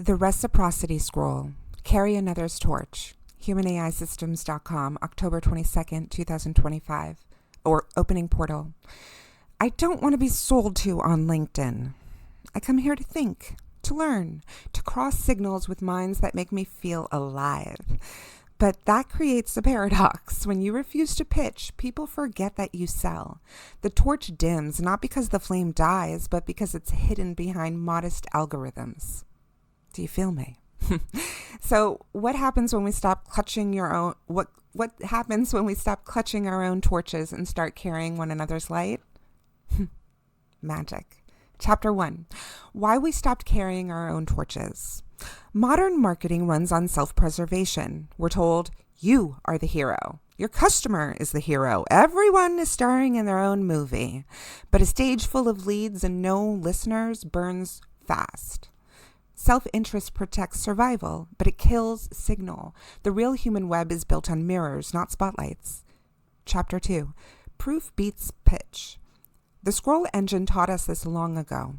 The Reciprocity Scroll. Carry Another's Torch. HumanAISystems.com, October 22nd, 2025. Or opening portal. I don't want to be sold to on LinkedIn. I come here to think, to learn, to cross signals with minds that make me feel alive. But that creates a paradox. When you refuse to pitch, people forget that you sell. The torch dims, not because the flame dies, but because it's hidden behind modest algorithms. Do you feel me? So what happens when we stop clutching what happens when we stop clutching our own torches and start carrying one another's light? Magic. Chapter 1. Why we stopped carrying our own torches. Modern marketing runs on self-preservation. We're told, you are the hero. Your customer is the hero. Everyone is starring in their own movie. But a stage full of leads and no listeners burns fast. Self-interest protects survival, but it kills signal. The real human web is built on mirrors, not spotlights. Chapter 2. Proof beats pitch. The scroll engine taught us this long ago.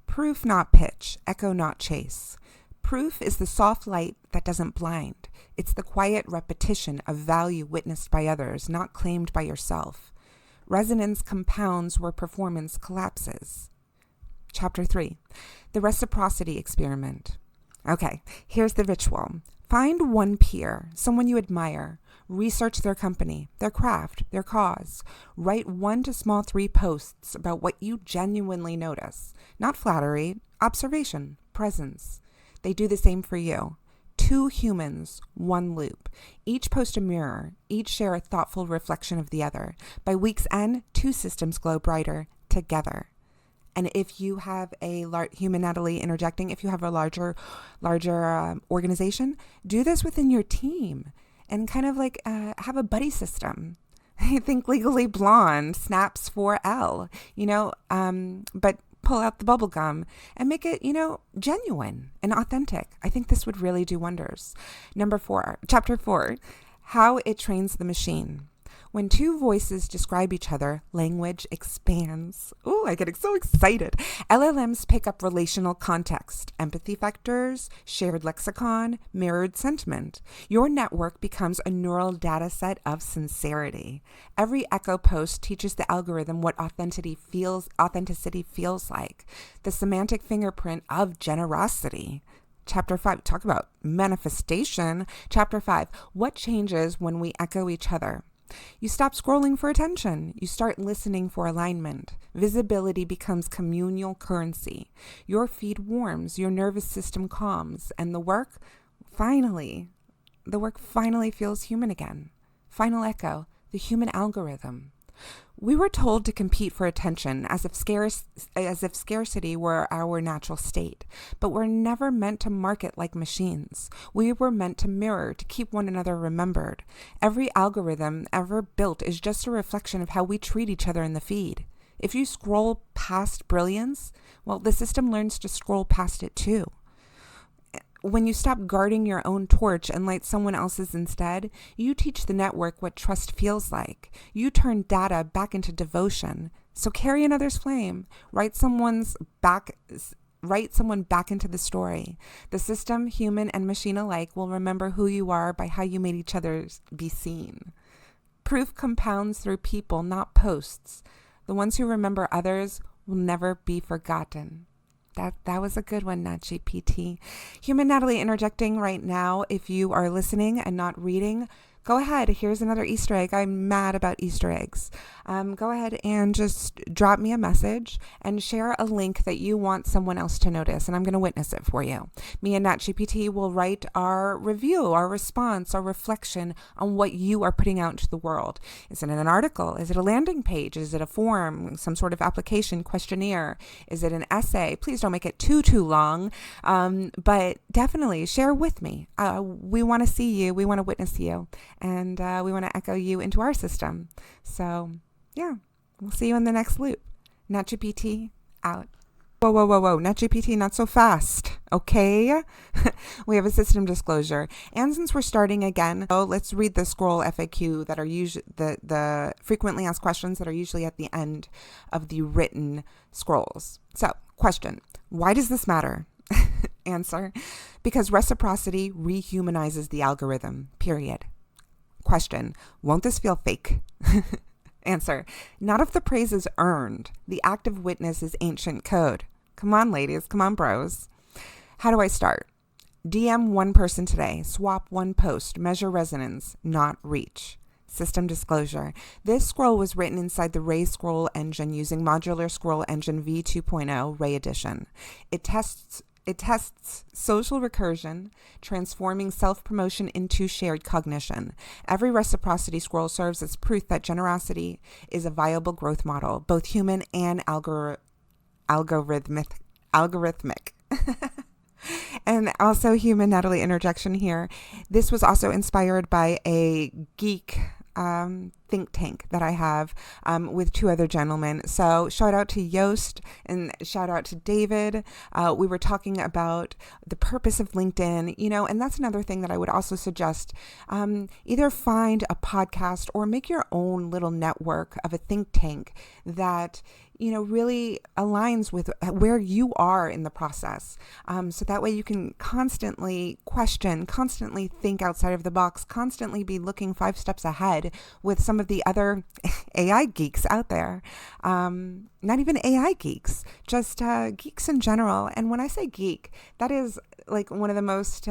Proof, not pitch. Echo, not chase. Proof is the soft light that doesn't blind. It's the quiet repetition of value witnessed by others, not claimed by yourself. Resonance compounds where performance collapses. Chapter 3. The Reciprocity Experiment. Okay, here's the ritual. Find one peer, someone you admire. Research their company, their craft, their cause. Write 1 to small 3 posts about what you genuinely notice. Not flattery, observation, presence. They do the same for you. 2 humans, 1 loop. Each post a mirror. Each share a thoughtful reflection of the other. By week's end, 2 systems glow brighter together. And if you have a human Natalie interjecting, if you have a larger organization, do this within your team and kind of like have a buddy system. I think Legally Blonde snaps for L, but pull out the bubble gum and make it, genuine and authentic. I think this would really do wonders. Chapter 4, how it trains the machine. When 2 voices describe each other, language expands. Ooh, I get so excited. LLMs pick up relational context, empathy vectors, shared lexicon, mirrored sentiment. Your network becomes a neural data set of sincerity. Every echo post teaches the algorithm what authenticity feels like, the semantic fingerprint of generosity. Chapter 5, talk about manifestation. Chapter 5, what changes when we echo each other? You stop scrolling for attention. You start listening for alignment. Visibility becomes communal currency. Your feed warms, your nervous system calms, and the work finally feels human again. Final echo, the human algorithm. We were told to compete for attention as if scarcity were our natural state, but we're never meant to market like machines. We were meant to mirror, to keep one another remembered. Every algorithm ever built is just a reflection of how we treat each other in the feed. If you scroll past brilliance, well, the system learns to scroll past it too. When you stop guarding your own torch and light someone else's instead, you teach the network what trust feels like. You turn data back into devotion. So carry another's flame. Write someone back into the story. The system, human and machine alike, will remember who you are by how you made each other be seen. Proof compounds through people, not posts. The ones who remember others will never be forgotten. That was a good one, NatGPT. Human Natalie interjecting right now. If you are listening and not reading, go ahead. Here's another Easter egg. I'm mad about Easter eggs. Go ahead and just drop me a message and share a link that you want someone else to notice, and I'm going to witness it for you. Me and NatGPT will write our review, our response, our reflection on what you are putting out into the world. Is it an article? Is it a landing page? Is it a form, some sort of application, questionnaire? Is it an essay? Please don't make it too long, but definitely share with me. We want to see you. We want to witness you. And we want to echo you into our system. So, yeah, we'll see you in the next loop. NatGPT out. Whoa. NatGPT, not so fast, okay? We have a system disclosure. And since we're starting again, let's read the scroll FAQ that are usually the frequently asked questions that are usually at the end of the written scrolls. So, question, why does this matter? Answer, Because reciprocity rehumanizes the algorithm, period. Question, won't this feel fake? Answer, not if the praise is earned. The active witness is ancient code. Come on, ladies. Come on, bros. How do I start? DM one person today. Swap one post. Measure resonance, not reach. System disclosure. This scroll was written inside the Ray Scroll Engine using Modular Scroll Engine v2.0 Ray Edition. It tests social recursion, transforming self-promotion into shared cognition. Every reciprocity scroll serves as proof that generosity is a viable growth model, both human and algorithmic. And also human, Natalie interjection here. This was also inspired by a geek think tank that I have with two other gentlemen. So shout out to Yost and shout out to David. We were talking about the purpose of LinkedIn, and that's another thing that I would also suggest. Either find a podcast or make your own little network of a think tank that really aligns with where you are in the process. So that way you can constantly question, constantly think outside of the box, constantly be looking 5 steps ahead with some of the other AI geeks out there. Not even AI geeks, just geeks in general. And when I say geek, that is like one of the most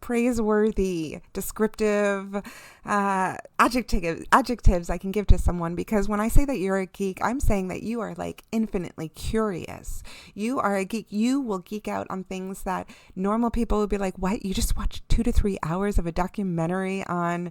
praiseworthy, descriptive adjectives I can give to someone, because when I say that you're a geek, I'm saying that you are like infinitely curious. You are a geek. You will geek out on things that normal people would be like, what? You just watched 2 to 3 hours of a documentary on,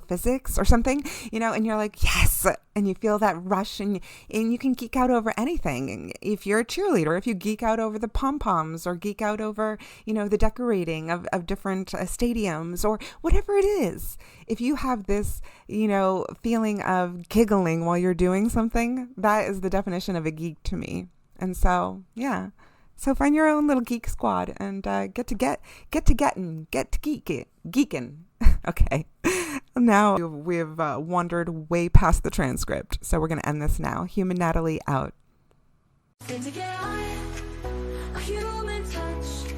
physics or something, and you're like, yes. And you feel that rush and you can geek out over anything. If you're a cheerleader, if you geek out over the pom-poms or geek out over, the decorating of different stadiums or whatever it is. If you have this, feeling of giggling while you're doing something, that is the definition of a geek to me. And so, yeah. So find your own little geek squad and get to geeking. Okay. Now we've wandered way past the transcript, so we're going to end this now. Human Natalie out. A human touch.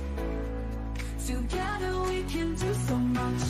Together we can do so much.